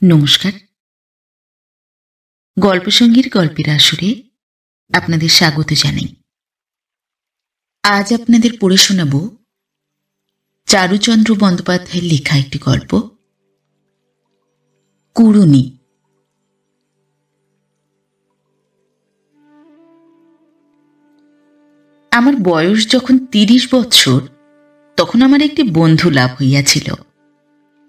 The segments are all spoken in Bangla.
নমস্কার। গল্পসঙ্গীর গল্পের আসরে আপনাদের স্বাগত জানাই। আজ আপনাদের পড়ে শোনাব চারুচন্দ্র বন্দ্যোপাধ্যায়ের লেখা একটি গল্প, কুড়ুনি। আমার বয়স যখন ৩০ বৎসর, তখন আমার একটি বন্ধু লাভ হইয়াছিল,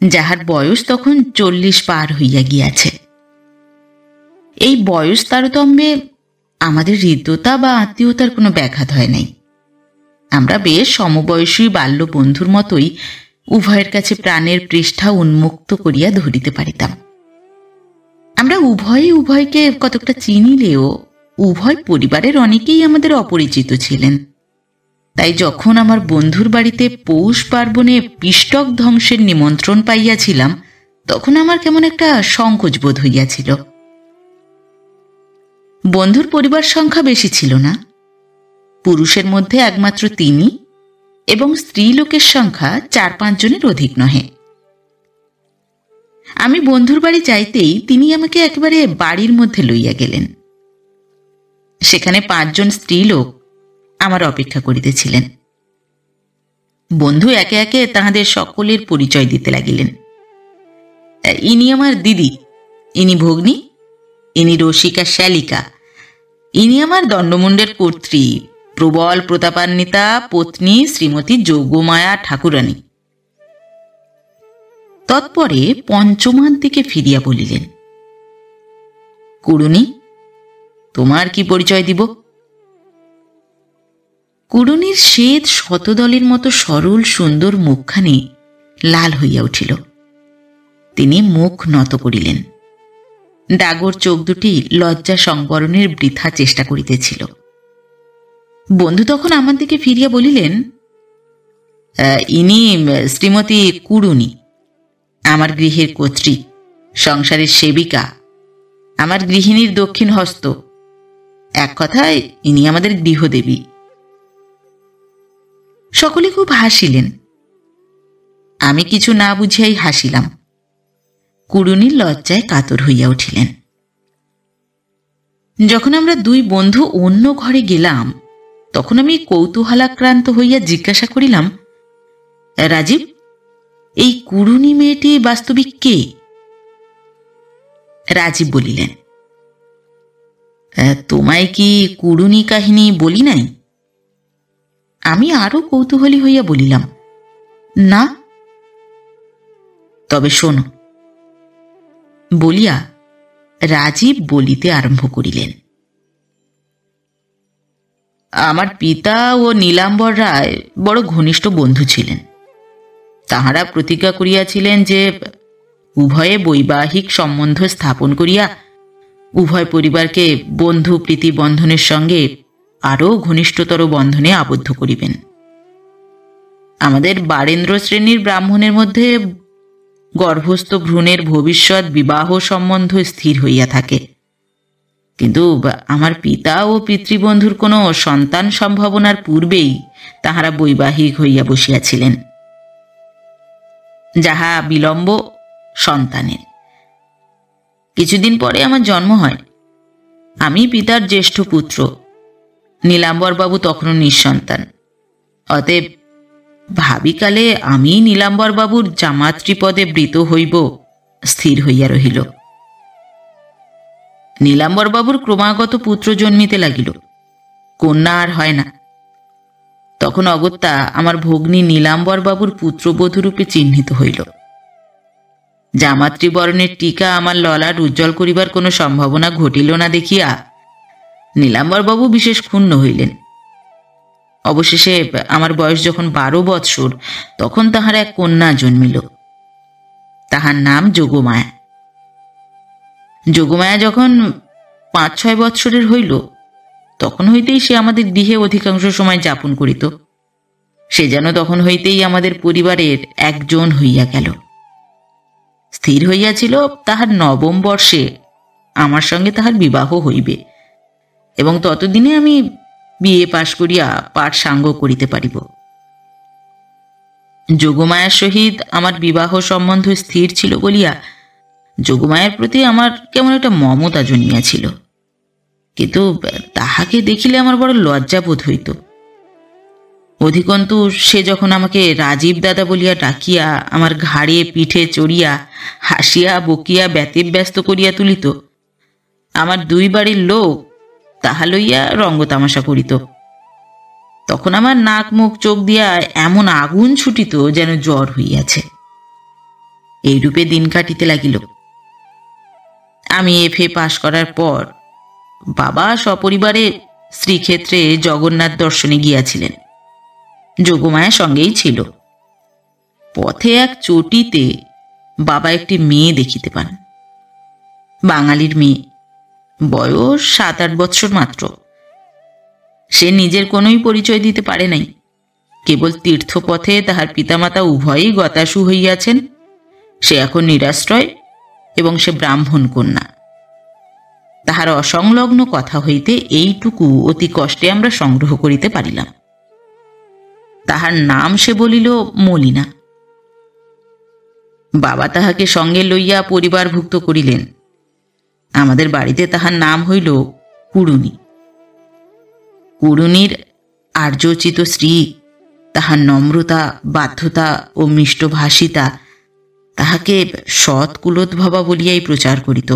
যাহার বয়স তখন ৪০ পার হইয়া গিয়াছে। এই বয়স তারতম্যে আমাদের হৃদ্যতা বা আত্মীয়তার কোনো ব্যাঘাত হয় নাই। আমরা বেশ সমবয়সী বাল্য বন্ধুর মতোই উভয়ের কাছে প্রাণের পৃষ্ঠা উন্মুক্ত করিয়া ধরিতে পারিতাম। আমরা উভয়ে উভয়কে কতকটা চিনিলেও উভয় পরিবারের অনেকেই আমাদের অপরিচিত ছিলেন। তাই যখন আমার বন্ধুর বাড়িতে পৌষ পার্বণে পিষ্টক ধ্বংসের নিমন্ত্রণ পাইয়াছিলাম, তখন আমার কেমন একটা সংকোচ বোধ হইয়াছিল। বন্ধুর পরিবার সংখ্যা বেশি ছিল না। পুরুষের মধ্যে একমাত্র তিনি, এবং স্ত্রী লোকের সংখ্যা ৪-৫ জনের অধিক নহে। আমি বন্ধুর বাড়ি যাইতেই তিনি আমাকে একেবারে বাড়ির মধ্যে লইয়া গেলেন। সেখানে ৫ জন স্ত্রী লোক আমার অপেক্ষা করিতেছিলেন। বন্ধু একে একে তাহাদের সকলের পরিচয় দিতে লাগিলেন। ইনি আমার দিদি, ইনি ভগ্নী, ইনি রসিকা শ্যালিকা, ইনি আমার দণ্ডমুণ্ডের কর্ত্রী, প্রবল প্রতাপান্বিতা পত্নী শ্রীমতী যোগমায়া ঠাকুরানী। তৎপরে পঞ্চমার দিকে ফিরিয়া বলিলেন, কুড়ুনি, তোমার কি পরিচয় দিব? কুড়ুনির শ্বেত শতদলের মতো সরল সুন্দর মুখখানি লাল হইয়া উঠিল। তিনি মুখ নত করিলেন। ডাগর চোখ দুটি লজ্জা সংবরণের বৃথা চেষ্টা করিতেছিল। বন্ধু তখন আমার দিকে ফিরিয়া বলিলেন, ইনি শ্রীমতী কুড়ুনি, আমার গৃহের কর্ত্রী, সংসারের সেবিকা, আমার গৃহিণীর দক্ষিণ হস্ত। এক কথায় ইনি আমাদের গৃহদেবী। সকলে খুব হাসিলেন। আমি কিছু না বুঝিয়াই হাসিলাম। কুড়ুনির লজ্জায় কাতর হইয়া উঠিলেন। যখন আমরা দুই বন্ধু অন্য ঘরে গেলাম, তখন আমি কৌতূহলাক্রান্ত হইয়া জিজ্ঞাসা করিলাম, রাজীব, এই কুড়ুনি মেয়েটি বাস্তবিক কে? রাজীব বলিলেন, তোমায় কি কুড়ুনি কাহিনী বলি নাই? আমি আরো কৌতূহলী হইয়া বলিলাম, না। তবে শোনো, বলিয়া রাজীব বলিতে আরম্ভ করিলেন। আমার পিতা ও নীলাম্বর রায় বড় ঘনিষ্ঠ বন্ধু ছিলেন। তাহারা প্রতিজ্ঞা করিয়াছিলেন যে উভয়ে বৈবাহিক সম্বন্ধ স্থাপন করিয়া উভয় পরিবারকে বন্ধু প্রীতি বন্ধনের সঙ্গে আরও ঘনিষ্ঠতর বন্ধনে আবদ্ধ করিবেন। আমাদের বারেন্দ্র শ্রেণীর ব্রাহ্মণের মধ্যে গর্ভস্থ ভ্রূণের ভবিষ্যৎ বিবাহ সম্বন্ধ স্থির হইয়া থাকে, কিন্তু আমার পিতা ও পিতৃবন্ধুর কোনো সন্তান সম্ভাবনার পূর্বেই তাহারা বৈবাহিক হইয়া বসিয়াছিলেন, যাহা বিলম্ব সন্তানের। কিছুদিন পরে আমার জন্ম হয়। আমি পিতার জ্যেষ্ঠ পুত্র, নীলাম্বরবাবু তখনও নিঃসন্তান। অতএব ভাবিকালে আমি নীলাম্বরবাবুর জামাতৃপদে বৃত হইব স্থির হইয়া রহিল। নীলাম্বরবাবুর ক্রমাগত পুত্র জন্মিতে লাগিল, কন্যা আর হয় না। তখন অগত্যা আমার ভগ্নী নীলাম্বরবাবুর পুত্রবধূরূপে চিহ্নিত হইল। জামাতৃবরণের টিকা আমার ললাট উজ্জ্বল করিবার কোনো সম্ভাবনা ঘটিল না দেখিয়া নীলাম্বরবাবু বিশেষ ক্ষুণ্ণ হইলেন। অবশেষে আমার বয়স যখন 12 বৎসর, তখন তাহার এক কন্যা জন্মিল। তাহার নাম যোগমায়া। যোগমায়া যখন 5-6 বৎসরের হইল, তখন হইতেই সে আমাদের গৃহে অধিকাংশ সময় যাপন করিত। সে যেন তখন হইতেই আমাদের পরিবারের একজন হইয়া গেল। স্থির হইয়াছিল তাহার 9ম বর্ষে আমার সঙ্গে তাহার বিবাহ হইবে, এবং ততদিনে আমি বিএ পাশ করিয়া পাঠ সাঙ্গ করিতে পারিব। যোগমায়ার সহিত আমার বিবাহ সম্বন্ধ স্থির ছিল বলিয়া যোগমায়ার প্রতি আমার কেমন একটা মমতা জন্মিয়াছিল, কিন্তু তাহাকে দেখিলে আমার বড় লজ্জা বোধ হইত। অধিকন্তু সে যখন আমাকে রাজীব দাদা বলিয়া ডাকিয়া আমার ঘাড়ে পিঠে চড়িয়া হাসিয়া বকিয়া ব্যতিব্যস্ত করিয়া তুলিত, আমার দুই বাড়ির লোক তাহা লইয়া রঙ্গতামাশা করিত। তখন আমার নাক মুখ চোখ দিয়া এমন আগুন ছুটিত যেন জ্বর হইয়াছে। এইরূপে দিন কাটিতে লাগিল। আমি FA পাশ করার পর বাবা সপরিবারে শ্রীক্ষেত্রে জগন্নাথ দর্শনে গিয়াছিলেন। যোগমায়া সঙ্গেই ছিল। পথে এক চটিতে বাবা একটি মেয়ে দেখিতে পান। বাঙালির মেয়ে, বয়স 7-8 বৎসর মাত্র। সে নিজের কোনোই পরিচয় দিতে পারে নাই, কেবল তীর্থপথে তাহার পিতামাতা উভয়ই গতাসু হইয়াছেন। সে এখন নিরাশ্রয় এবং সে ব্রাহ্মণ কন্যা। তাহার অসংলগ্ন কথা হইতে এইটুকু অতি কষ্টে আমরা সংগ্রহ করিতে পারিলাম। তাহার নাম সে বলিল মলিনা। বাবা তাহাকে সঙ্গে লইয়া পরিবারভুক্ত করিলেন। আমাদের বাড়িতে তাহার নাম হইল কুড়ুনি। কুড়ুনির আর্যচিত স্ত্রী তাহার নম্রতা, বাধ্যতা ও মিষ্টভাষিতা তাহাকে সৎ কুলোদ্ভবা বলিয়াই প্রচার করিত।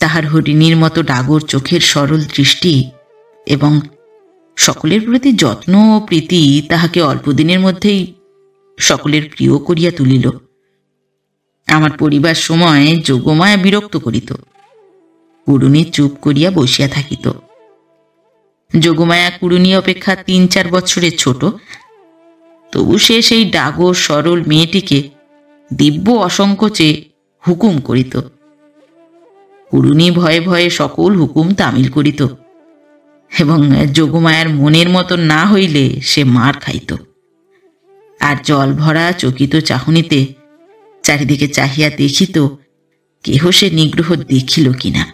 তাহার হরিণীর মতো ডাগর চোখের সরল দৃষ্টি এবং সকলের প্রতি যত্ন ও প্রীতি তাহাকে অল্পদিনের মধ্যেই সকলের প্রিয় করিয়া তুলিল। আমার পরিবার সময় যোগমায়া বিরক্ত করিত। কুড়ুনি চুপ করিয়া বসিয়া থাকিত। যোগমায়া কুড়ুনি অপেক্ষা 3-4 বৎসরের ছোট, তবু সে সেই ডাগর সরল মেয়েটিকে দিব্য অসংকোচে হুকুম করিত। কুড়ুনি ভয়ে ভয়ে সকল হুকুম তামিল করিত এবং যোগমায়ার মনের মতো না হইলে সে মার খাইত। আর জল ভরা চকিত চাহনিতে চারিদিকে চাহিয়া দেখিত কেহ সে নিগ্রহ দেখিল কিনা।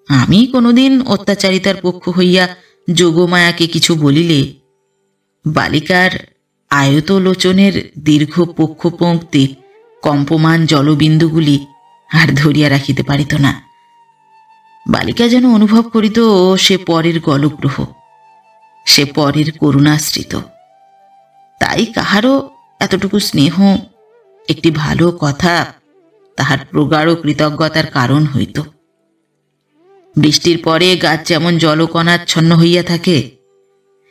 আমি কোনোদিন অত্যাচারিতার পক্ষ হইয়া যোগমায়াকে কিছু বলিলে বালিকার আয়ত লোচনের দীর্ঘ পক্ষপঙ্ক্তি কম্পমান জলবিন্দুগুলি আর ধরিয়া রাখিতে পারিত না। বালিকা যেন অনুভব করিত সে পরের গলগ্রহ, সে পরের করুণাশ্রিত। তাই কাহারও এতটুকু স্নেহ, একটি ভালো কথা তাহার প্রগাঢ় কৃতজ্ঞতার কারণ হইত। বৃষ্টির পরে গাছ যেমন জলকণাচ্ছন্ন হইয়া থাকে,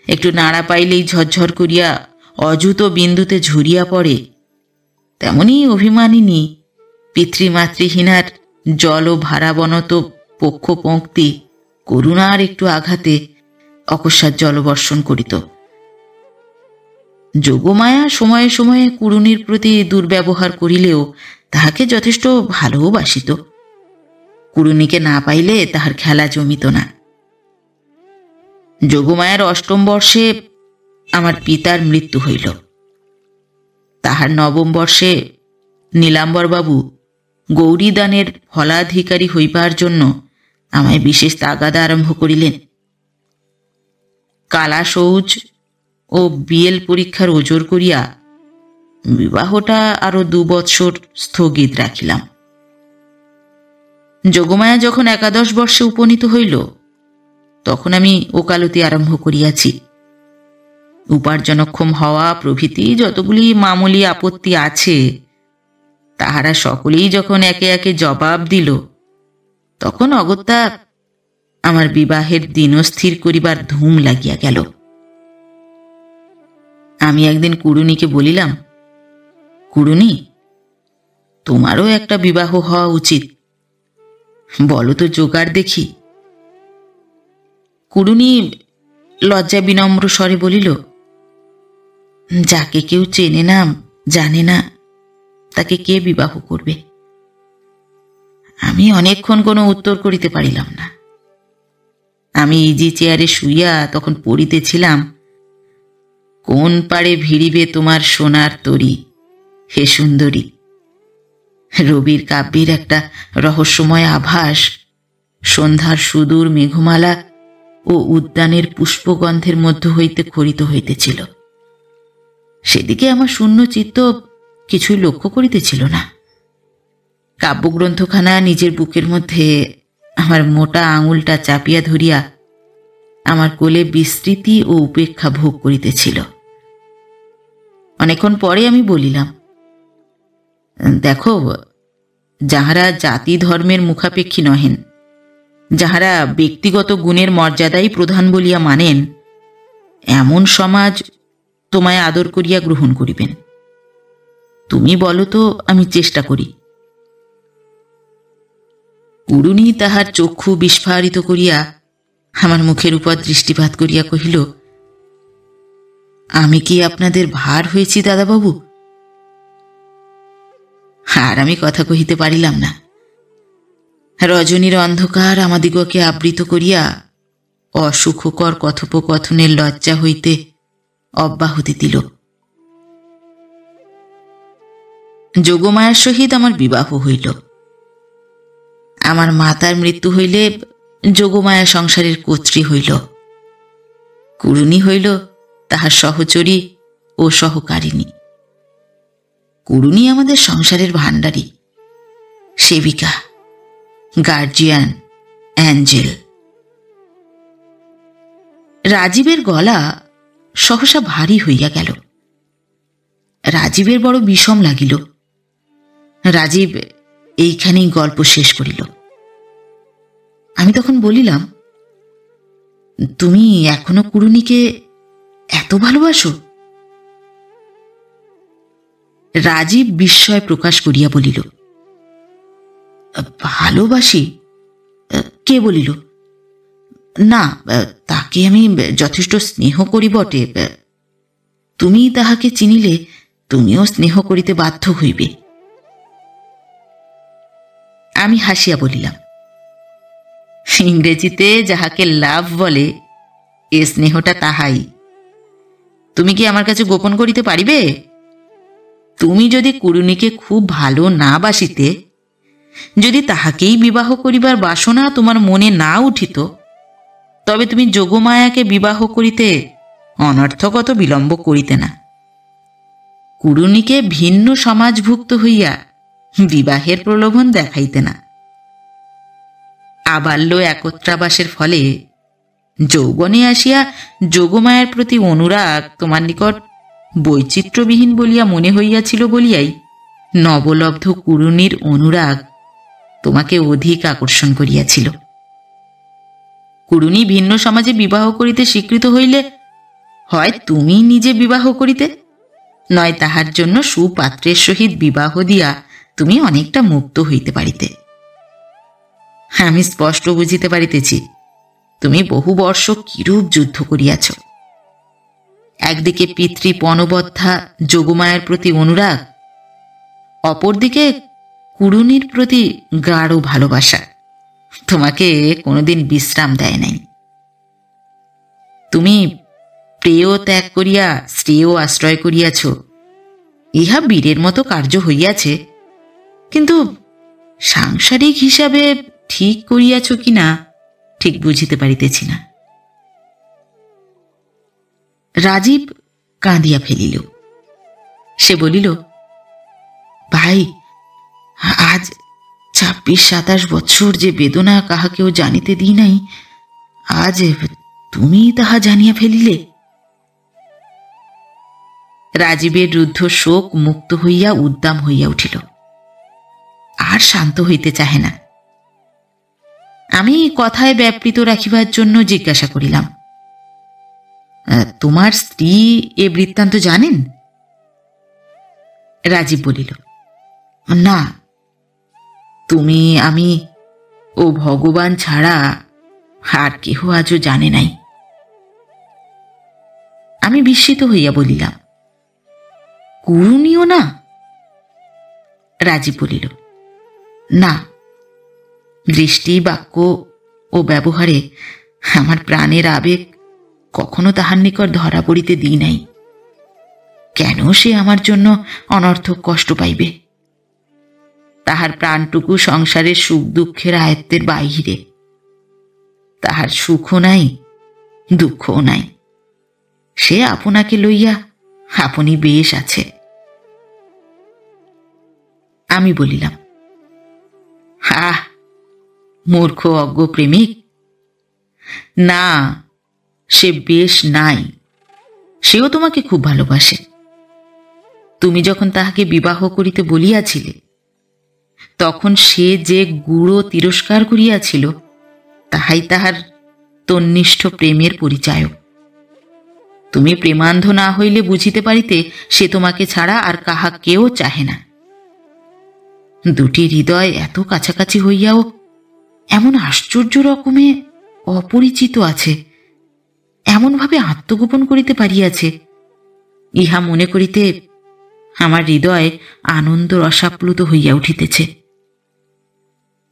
একটু নাড়া পাইলেই ঝরঝর করিয়া অযুত বিন্দুতে ঝরিয়া পড়ে, তেমনি অভিমানিনী পিতৃমাতৃহীনার জল ভারাবনত পক্ষপঙ্ক্তি করুণার একটু আঘাতে অকস্মাৎ জলবর্ষণ করিত। যোগমায়া সময়ে সময়ে কুড়ুনির প্রতি দুর্ব্যবহার করিলেও তাহাকে যথেষ্ট ভালোবাসিত। কুড়ুনিকে না পাইলে তাহার খেলা জমিত না। যোগমায়ার 8ম বর্ষে আমার পিতার মৃত্যু হইল। তাহার 9ম বর্ষে নীলাম্বরবাবু গৌরীদানের ফলাধিকারী হইবার জন্য আমায় বিশেষ তাগাদা আরম্ভ করিলেন। কালা শৌচ ও BL পরীক্ষার ওজোর করিয়া বিবাহটা আরো 2 বৎসর স্থগিত রাখিলাম। যোগমায়া যখন 11 বর্ষে উপনীত হইল, তখন আমি ওকালতি আরম্ভ করিয়াছি। উপার্জনক্ষম হওয়া প্রভৃতি যতগুলি মামুলি আপত্তি আছে, তাহারা সকলেই যখন একে একে জবাব দিল, তখন অগত্যা আমার বিবাহের দিনস্থির করিবার ধুম লাগিয়া গেল। আমি একদিন কুড়ুনিকে বলিলাম, কুড়ুনি, তোমারও একটা বিবাহ হওয়া উচিত, বলো তো জোগাড় দেখি। কুড়ুনি লজ্জা বিনম্র স্বরে বলিল, যাকে কেউ চেনে না, জানে না, তাকে কে বিবাহ করবে? আমি অনেকক্ষণ কোনো উত্তর করিতে পারিলাম না। আমি ইজি চেয়ারে শুইয়া তখন পড়িতেছিলাম, কোন পাড়ে ভিড়িবে তোমার সোনার তরী, হে সুন্দরী। রবির কাব্যের একটা রহস্যময় আভাস সন্ধ্যার সুদূর মেঘমালা ও উদ্যানের পুষ্পগন্ধের মধ্য হইতে খরিত হইতেছিল। সেদিকে আমার শূন্য চিত্ত কিছুই লক্ষ্য করিতেছিল না। কাব্যগ্রন্থখানা নিজের বুকের মধ্যে আমার মোটা আঙুলটা চাপিয়া ধরিয়া আমার কোলে বিস্মৃতি ও উপেক্ষা ভোগ করিতেছিল। অনেকক্ষণ পরে আমি বলিলাম, দেখো, যাহারা জাতি ধর্মের মুখাপেক্ষী নহেন, যাহারা ব্যক্তিগত গুণের মর্যাদাই প্রধান বলিয়া মানেন, এমন সমাজ তোমায় আদর করিয়া গ্রহণ করিবেন। তুমি বলো তো, আমি চেষ্টা করি। কুড়ুনি তাহার চক্ষু বিস্ফারিত করিয়া আমার মুখের উপর দৃষ্টিপাত করিয়া কহিল, আমি কি আপনাদের ভার হয়েছি দাদাবাবু? আর আমি কথা কহিতে পারিলাম না। রজনীর অন্ধকার আমাদিগকে আবৃত করিয়া অসুখকর কথোপকথনের লজ্জা হইতে অব্যাহতি দিল। যোগমায়ার সহিত আমার বিবাহ হইল। আমার মাতার মৃত্যু হইলে যোগমায়া সংসারের কর্ত্রী হইল। কুড়ুনি হইল তাহার সহচরী ও সহকারিণী। কুড়ুনি আমাদের সংসারের ভাণ্ডারী, সেবিকা, গার্জিয়ান, অ্যাঞ্জেল। রাজীবের গলা সহসা ভারী হইয়া গেল। রাজীবের বড় বিষম লাগিল। রাজীব এইখানেই গল্প শেষ করিল। আমি তখন বলিলাম, তুমি এখনো কুড়ুনিকে এত ভালোবাসো? রাজীব বিস্ময় প্রকাশ করিয়া বলিল, ভালোবাসি? কে বলিল? না, তাকে আমি যথেষ্ট স্নেহ করি বটে। তুমি তাহাকে চিনিলে তুমিও স্নেহ করিতে বাধ্য হইবে। আমি হাসিয়া বলিলাম, ইংরেজিতে যাহাকে লাভ বলে, এ স্নেহটা তাহাই। তুমি কি আমার কাছে গোপন করিতে পারিবে? তুমি যদি কুড়ুনিকে খুব ভালো না বাসিতে, যদি তাহাকেই বিবাহ করিবার বাসনা তোমার মনে না উঠিত, তবে তুমি যোগমায়াকে বিবাহ করিতে অনর্থকত বিলম্ব করিতে না। কুড়ুনিকে ভিন্ন সমাজভুক্ত হইয়া বিবাহের প্রলোভন দেখাইতে না। আবাল্য একত্রাবাসের ফলে যৌবনে আসিয়া যোগমায়ার প্রতি অনুরাগ তোমার নিকট বৈচিত্র্যবিহীন বলিয়া মনে হইয়াছিল বলিয়াই নবলব্ধ কুড়ুনির অনুরাগ তোমাকে অধিক আকর্ষণ করিয়াছিল। কুড়ুনি ভিন্ন সমাজে বিবাহ করিতে স্বীকৃত হইলে হয় তুমি নিজে বিবাহ করিতে, নয় তাহার জন্য সুপাত্রের সহিত বিবাহ দিয়া তুমি অনেকটা মুক্ত হইতে পারিতে। আমি স্পষ্ট বুঝিতে পারিতেছি তুমি বহু বর্ষ কিরূপ যুদ্ধ করিয়াছ। একদিকে পিতৃপণবদ্ধা যোগমায়ার প্রতি অনুরাগ, অপরদিকে কুড়ুনির প্রতি গাঢ় ভালোবাসা তোমাকে কোনোদিন বিশ্রাম দেয় নাই। তুমি প্রেয় ত্যাগ করিয়া শ্রেয় আশ্রয় করিয়াছ, ইহা বীরের মতো কার্য হইয়াছে, কিন্তু সাংসারিক হিসাবে ঠিক করিয়াছ কিনা ঠিক বুঝিতে পারিতেছি না। রাজীব কাঁদিয়া ফেলিল। সে বলিল, ভাই, আজ 26-27 বৎসর যে বেদনা কাহাকেও জানিতে দিই নাই, আজ তুমি তাহা জানিয়া ফেলিলে। রাজীবের রুদ্ধ শোক মুক্ত হইয়া উদ্দাম হইয়া উঠিল, আর শান্ত হইতে চাহে না। আমি কথায় ব্যাপৃত রাখিবার জন্য জিজ্ঞাসা করিলাম, তোমার স্ত্রী এ বৃত্তান্ত জানেন? রাজীব বলিল, না, তুমি, আমি ও ভগবান ছাড়া আর কেহ আজও জানে নাই। আমি বিস্মিত হইয়া বলিলাম, কুড়ুনিও না? রাজীব বলিল, না, দৃষ্টি, বাক্য ও ব্যবহারে আমার প্রাণের আবেগ কখনো তাহার নিকট ধরা পড়িতে দিই নাই। কেন সে আমার জন্য অনর্থক কষ্ট পাইবে? তাহার প্রাণটুকু সংসারের সুখ দুঃখের আয়ত্তের বাহিরে। তাহার সুখও নাই, দুঃখও নাই। সে আপনাকে লইয়া আপনি বেশ আছে। আমি বলিলাম, আহ, মূর্খ অজ্ঞ প্রেমিক। না, সে বেশ নাই, সেও তোমাকে খুব ভালোবাসে। তুমি যখন তাহাকে বিবাহ করিতে বলিয়াছিলে, তখন সে যে গূঢ় তিরস্কার করিয়াছিল, তাহাই তাহার তন্নিষ্ঠ প্রেমের পরিচায়ক। তুমি প্রেমান্ধ না হইলে বুঝিতে পারিতে সে তোমাকে ছাড়া আর কাহাকেও চাহে না। দুটি হৃদয় এত কাছাকাছি হইয়াও এমন আশ্চর্য রকমে অপরিচিত আছে, এমনভাবে আত্মগোপন করিতে পারিয়াছে, ইহা মনে করিতে আমার হৃদয় আনন্দ রসাপ্লুত হইয়া উঠিতেছে।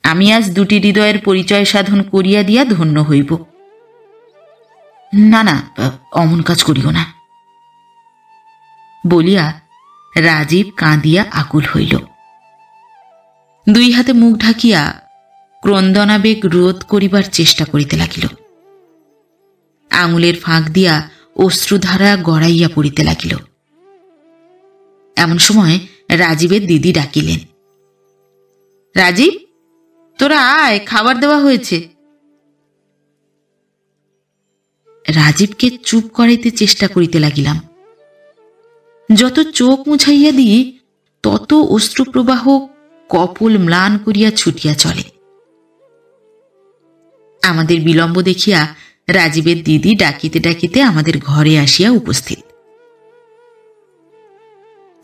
আমি আজ দুটি হৃদয়ের পরিচয় সাধন করিয়া দিয়া ধন্য হইব। না না, অমন কাজ করিও না, বলিয়া রাজীব কাঁদিয়া আকুল হইল। দুই হাতে মুখ ঢাকিয়া ক্রন্দনাবেগ রোধ করিবার চেষ্টা করিতে লাগিল। আঙুলের ফাঁক দিয়া অশ্রুধারা গড়াইয়া পড়িতে লাগিল। এমন সময় রাজীবের দিদি ডাকিলেন, রাজীব, তোরা আয়, খাবার দেওয়া হয়েছে। রাজীবকে চুপ করাইতে চেষ্টা করিতে লাগিলাম। যত চোখ মুছাইয়া দিই, তত অশ্রুপ্রবাহ কপোল ম্লান করিয়া ছুটিয়া চলে। আমাদের বিলম্ব দেখিয়া রাজীবের দিদি ডাকিতে ডাকিতে আমাদের ঘরে আসিয়া উপস্থিত।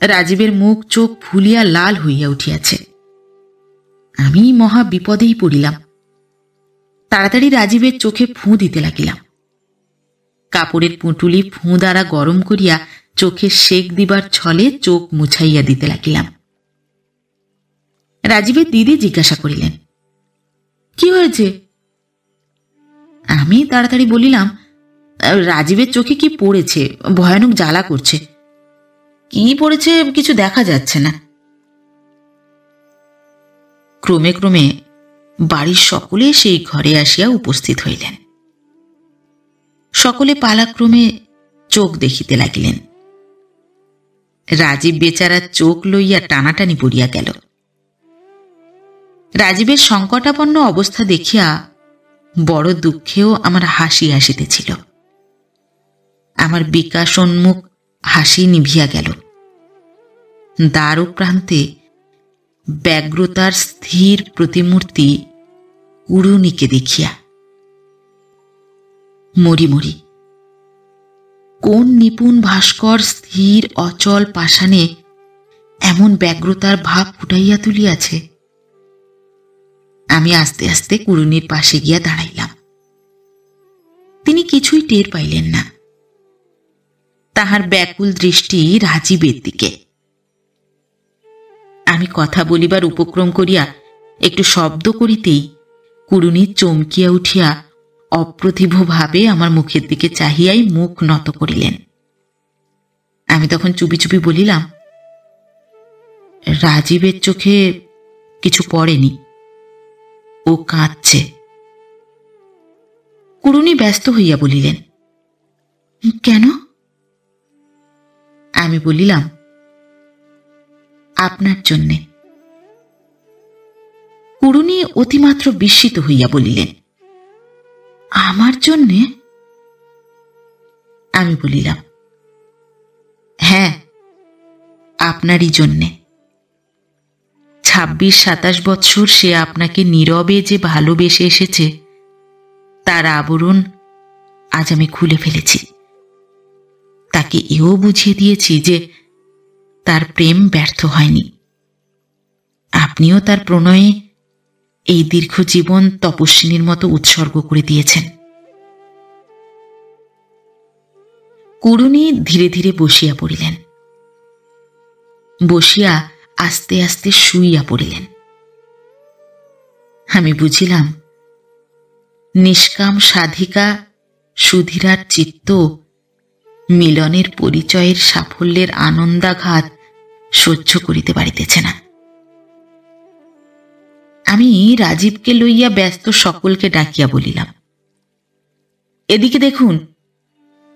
রাজীবের মুখ চোখ ফুলিয়া লাল হইয়া উঠিয়াছে। আমি মহা বিপদেই পড়িলাম। তাড়াতাড়ি রাজীবের চোখে ফুঁ দিতে লাগিলাম। কাপড়ের পুঁটুলি ফুঁ দ্বারা গরম করিয়া চোখে সেক দিবার ছলে চোখ মুছাইয়া দিতে লাগিলাম। রাজীবের দিদি জিজ্ঞাসা করিলেন, কি হয়েছে? আমি তাড়াতাড়ি বলিলাম, রাজীবের চোখে কি পড়েছে, ভয়ানক জ্বালা করছে। কি পড়েছে কিছু দেখা যাচ্ছে না। ক্রমে ক্রমে বাড়ির সকলে সেই ঘরে আসিয়া উপস্থিত হইলেন। সকলে পালাক্রমে চোখ দেখিতে লাগিলেন। রাজীব বেচারার চোখ লইয়া টানাটানি পড়িয়া গেল। রাজীবের সংকটাপন্ন অবস্থা দেখিয়া বড় দুঃখেও আমার হাসি আসিতেছিল। আমার বিকাশোন্মুখ হাসি নিভিয়া গেল। দ্বার প্রান্তে ব্যগ্রতার স্থির প্রতিমূর্তি কুড়ুনিকে দেখিয়া মরি মরি। কোন নিপুণ ভাস্কর স্থির অচল পাষাণে এমন ব্যগ্রতার ভাব ফুটাইয়া তুলিয়াছে। আমি আস্তে আস্তে কুড়ুনির পাশে গিয়া দাঁড়াইলাম। তিনি কিছুই টের পাইলেন না। তাহার ব্যাকুল দৃষ্টি রাজীবের দিকে। আমি কথা বলিবার উপক্রম করিয়া একটু শব্দ করিতেই কুড়ুনি চমকিয়া উঠিয়া অপ্রতিভ ভাবে আমার মুখের দিকে চাহিয়াই মুখ নত করিলেন। আমি তখন চুপি চুপি বলিলাম, রাজীবের চোখে কিছু পড়েনি, ও কাঁদছে। কুড়ুনি ব্যস্ত হইয়া বলিলেন, কেন? আমি বলিলাম, আপনার জন্যে। কুড়ুনি অতিমাত্র বিস্মিত হইয়া বলিলেন, আমার জন্যে? আমি বলিলাম, হ্যাঁ, আপনারই জন্যে। 26-27 বৎসর সে আপনাকে নীরবে যে ভালোবেসে এসেছে, তার আবরণ আজ আমি খুলে ফেলেছি। তাকে এও বুঝিয়ে দিয়েছি যে তার প্রেম ব্যর্থ হয়নি। আপনিও তার প্রণয়ে এই দীর্ঘ জীবন তপস্বিনীর মতো উৎসর্গ করে দিয়েছেন। কুড়ুনি ধীরে ধীরে বসিয়া পড়িলেন। বসিয়া আস্তে আস্তে শুইয়া পড়িলেন। আমি বুঝিলাম, নিষ্কাম সাধিকা সুধীরার চিত্ত মিলনের পরিচয়ের সাফল্যের আনন্দাঘাত সহ্য করিতে পারিতেছে না। আমি রাজীবকে লইয়া ব্যস্ত সকলকে ডাকিয়া বলিলাম, এদিকে দেখুন,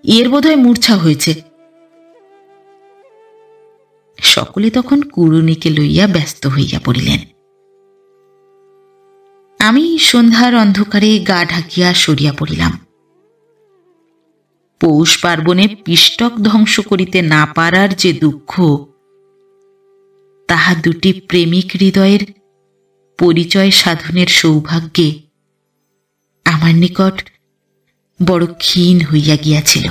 এর বোধহয় মূর্ছা হয়েছে। সকলে তখন কুড়ুনিকে লইয়া ব্যস্ত হইয়া পড়িলেন। আমি সন্ধ্যার অন্ধকারে গা ঢাকিয়া সরিয়া পড়িলাম। পৌষ পার্বণে পিষ্টক ধ্বংস করিতে না পারার যে দুঃখ, তাহা দুটি প্রেমিক হৃদয়ের পরিচয় সাধনের সৌভাগ্যে আমার নিকট বড় ক্ষীণ হইয়া গিয়াছিল।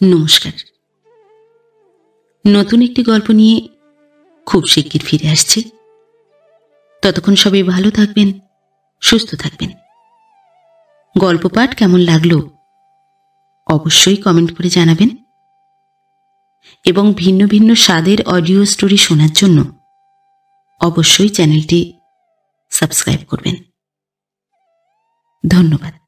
নমস্কার। নতুন একটি গল্প নিয়ে খুব শিগগির ফিরে আসছি। ততক্ষণ সবাই ভালো থাকবেন, সুস্থ থাকবেন। গল্প পাঠ কেমন লাগলো অবশ্যই কমেন্ট করে জানাবেন, এবং ভিন্ন ভিন্ন স্বাদের অডিও স্টোরি শোনার জন্য অবশ্যই চ্যানেলটি সাবস্ক্রাইব করবেন। ধন্যবাদ।